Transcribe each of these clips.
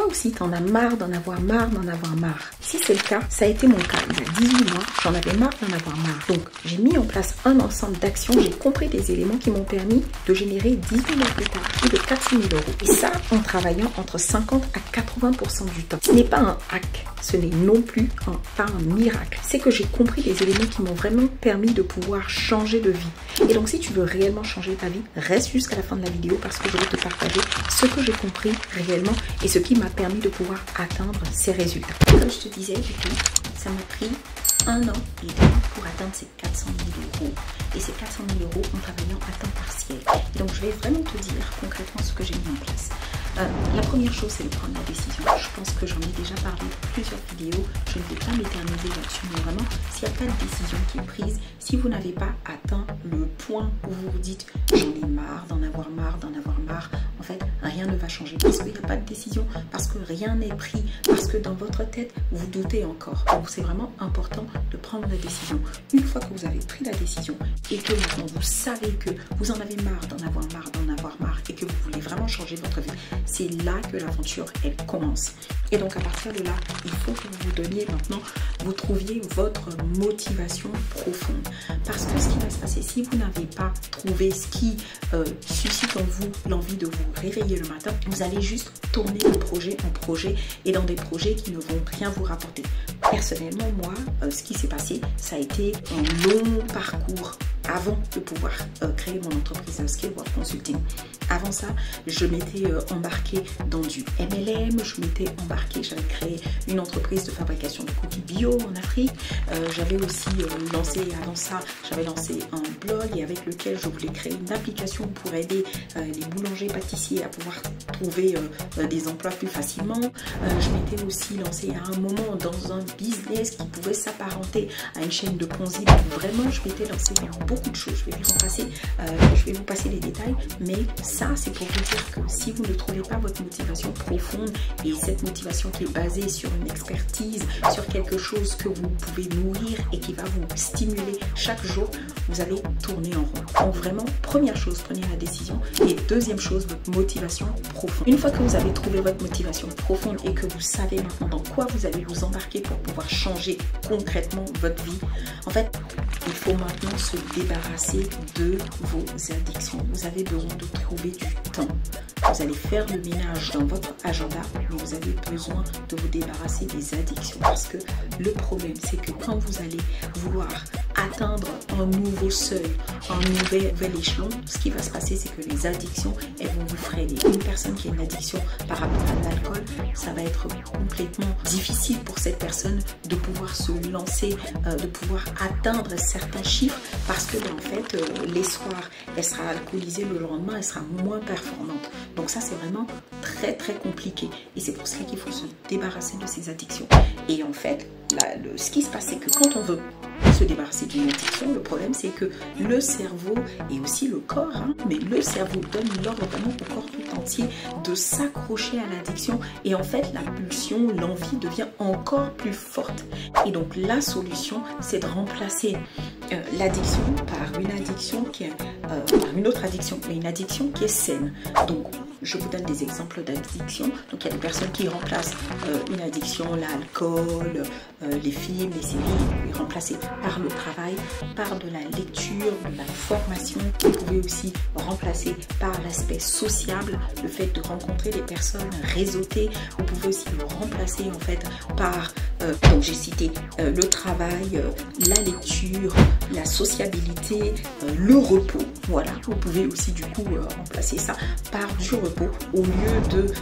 Toi aussi, t'en as marre d'en avoir marre, d'en avoir marre. Si c'est le cas, ça a été mon cas. Il y a 18 mois, j'en avais marre d'en avoir marre. Donc, j'ai mis en place un ensemble d'actions. J'ai compris des éléments qui m'ont permis de générer 18 mois plus tard plus de 400 000 euros. Et ça, en travaillant entre 50 à 80% du temps. Ce n'est pas un hack. Ce n'est non plus pas un miracle. C'est que j'ai compris des éléments qui m'ont vraiment permis de pouvoir changer de vie. Et donc, si tu veux réellement changer ta vie, reste jusqu'à la fin de la vidéo parce que je vais te partager ce que j'ai compris réellement et ce qui m'a permis de pouvoir atteindre ces résultats. Comme je te disais, du coup, ça m'a pris 1 an et demi pour atteindre ces 400 000 euros. Et ces 400 000 euros en travaillant à temps partiel. Et donc, je vais vraiment te dire concrètement ce que j'ai mis en place. La première chose, c'est de prendre la décision. Je pense que j'en ai déjà parlé dans plusieurs vidéos. Je ne vais pas m'éterniser là-dessus, mais vraiment, s'il n'y a pas de décision qui est prise, si vous n'avez pas atteint le point où vous vous dites « j'en ai marre d'en avoir marre, d'en avoir marre », en fait, rien ne va changer parce qu'il n'y a pas de décision, parce que rien n'est pris, parce que dans votre tête, vous doutez encore. Donc, c'est vraiment important de prendre la décision. Une fois que vous avez pris la décision et que maintenant vous savez que vous en avez marre d'en avoir marre, et que vous voulez vraiment changer votre vie, c'est là que l'aventure, elle commence. Et donc, à partir de là, il faut que vous vous donniez maintenant, vous trouviez votre motivation profonde. Parce que ce qui va se passer, si vous n'avez pas trouvé ce qui suscite en vous l'envie de vous réveiller le matin, vous allez juste tourner de projet en projet et dans des projets qui ne vont rien vous rapporter. Personnellement, moi, ce qui s'est passé, ça a été un long parcours avant de pouvoir créer mon entreprise Skillwork Consulting. Avant ça, je m'étais embarquée dans du MLM, j'avais créé une entreprise de fabrication de cookies bio en Afrique. J'avais aussi j'avais lancé un blog et avec lequel je voulais créer une application pour aider les boulangers pâtissiers à pouvoir trouver des emplois plus facilement. Je m'étais aussi lancée à un moment dans un business qui pouvait s'apparenter à une chaîne de Ponzi. Donc vraiment, je m'étais lancée dans beaucoup de choses. Je vais vous passer les détails, mais ça, c'est pour vous dire que si vous ne trouvez pas votre motivation profonde et cette motivation qui est basée sur une expertise, sur quelque chose que vous pouvez nourrir et qui va vous stimuler chaque jour, vous allez tourner en rond. Donc vraiment, première chose, prenez la décision et deuxième chose, votre motivation profonde. Une fois que vous avez trouvé votre motivation profonde et que vous savez maintenant dans quoi vous allez vous embarquer pour pouvoir changer concrètement votre vie, en fait, il faut maintenant se débarrasser de vos addictions. Vous avez besoin de trouver du temps. Vous allez faire le ménage dans votre agenda, mais vous avez besoin de vous débarrasser des addictions. Parce que le problème, c'est que quand vous allez vouloir atteindre un nouveau seuil, un nouvel échelon, ce qui va se passer, c'est que les addictions, elles vont vous freiner. Une personne qui a une addiction par rapport à l'alcool, ça va être complètement difficile pour cette personne de pouvoir se lancer, de pouvoir atteindre certains chiffres parce que en fait, les soirs, elle sera alcoolisée, le lendemain, elle sera moins performante. Donc ça, c'est vraiment très très compliqué et c'est pour cela qu'il faut se débarrasser de ces addictions. Et en fait, ce qui se passe, c'est que quand on veut se débarrasser d'une addiction, le problème c'est que le cerveau et aussi le corps, mais le cerveau donne l'ordre vraiment au corps tout entier de s'accrocher à l'addiction et en fait la pulsion, l'envie devient encore plus forte. Et donc la solution, c'est de remplacer l'addiction par une addiction qui est par une autre addiction, mais une addiction qui est saine. Donc je vous donne des exemples d'addiction. Donc il y a des personnes qui remplacent une addiction, l'alcool, les films, les séries, remplacées par le travail, par de la lecture, de la formation. Vous pouvez aussi remplacer par l'aspect sociable, le fait de rencontrer des personnes, réseauter. Vous pouvez aussi le remplacer en fait par, donc j'ai cité le travail, la lecture, la sociabilité, le repos. Voilà, vous pouvez aussi du coup remplacer ça par du repos au lieu de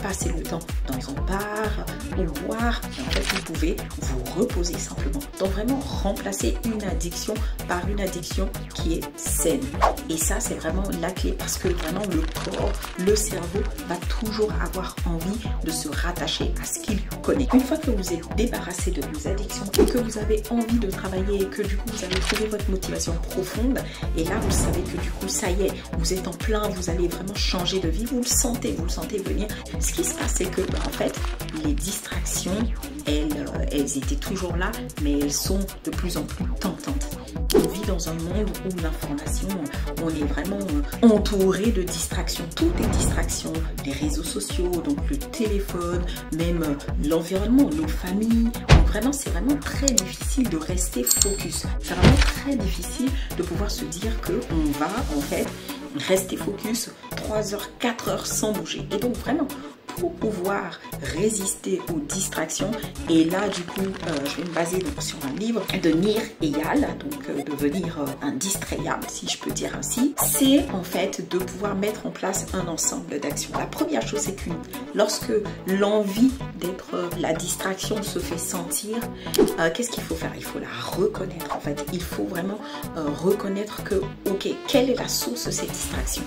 passer le temps dans un bar ou boire. En fait, vous pouvez vous reposer simplement. Donc vraiment remplacer une addiction par une addiction qui est saine. Et ça, c'est vraiment la clé parce que vraiment le corps, le cerveau va toujours avoir envie de se rattacher à ce qu'il connaît. Une fois que vous êtes débarrassé de vos addictions et que vous avez envie de travailler et que du coup vous avez trouvé votre motivation profonde et là vous savez que du coup ça y est, vous êtes en plein, vous allez vraiment changer de vie, vous le sentez venir. Ce qui se passe, c'est que en fait les distractions elles étaient toujours là, mais elles sont de plus en plus tentantes. on vit dans un monde où l'information, on est vraiment entouré de distractions. Tout est distraction. Les réseaux sociaux, donc le téléphone, même l'environnement, nos familles. Donc vraiment, c'est vraiment très difficile de rester focus. C'est vraiment très difficile de pouvoir se dire qu'on va en fait rester focus 3 heures, 4 heures sans bouger. Et donc vraiment, pour pouvoir résister aux distractions, et là du coup je vais me baser donc sur un livre de Nir Eyal, donc devenir indistrayable si je peux dire ainsi, c'est en fait de pouvoir mettre en place un ensemble d'actions. La première chose, c'est que lorsque l'envie d'être la distraction se fait sentir, qu'est-ce qu'il faut faire? Il faut la reconnaître en fait. Il faut vraiment reconnaître que ok, quelle est la source de cette distraction?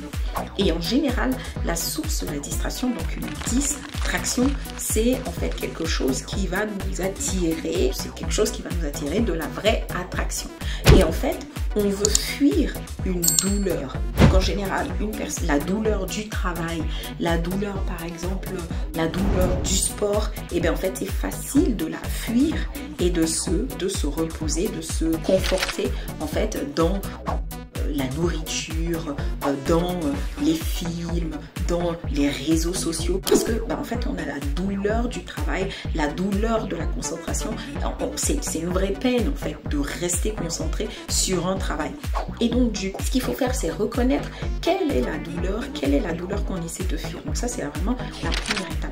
Et en général, la source de la distraction, donc une distraction, c'est en fait quelque chose qui va nous attirer, c'est quelque chose qui va nous attirer de la vraie attraction. Et en fait, on veut fuir une douleur. Donc en général, la douleur du travail, la douleur par exemple, la douleur du sport, et bien en fait c'est facile de la fuir et de se reposer, de se conforter en fait dans la nourriture, dans les films, dans les réseaux sociaux, parce que en fait on a la douleur du travail, la douleur de la concentration. C'est une vraie peine en fait de rester concentré sur un travail. Et donc du coup, ce qu'il faut faire, c'est reconnaître quelle est la douleur qu'on essaie de fuir. Donc ça, c'est vraiment la première étape.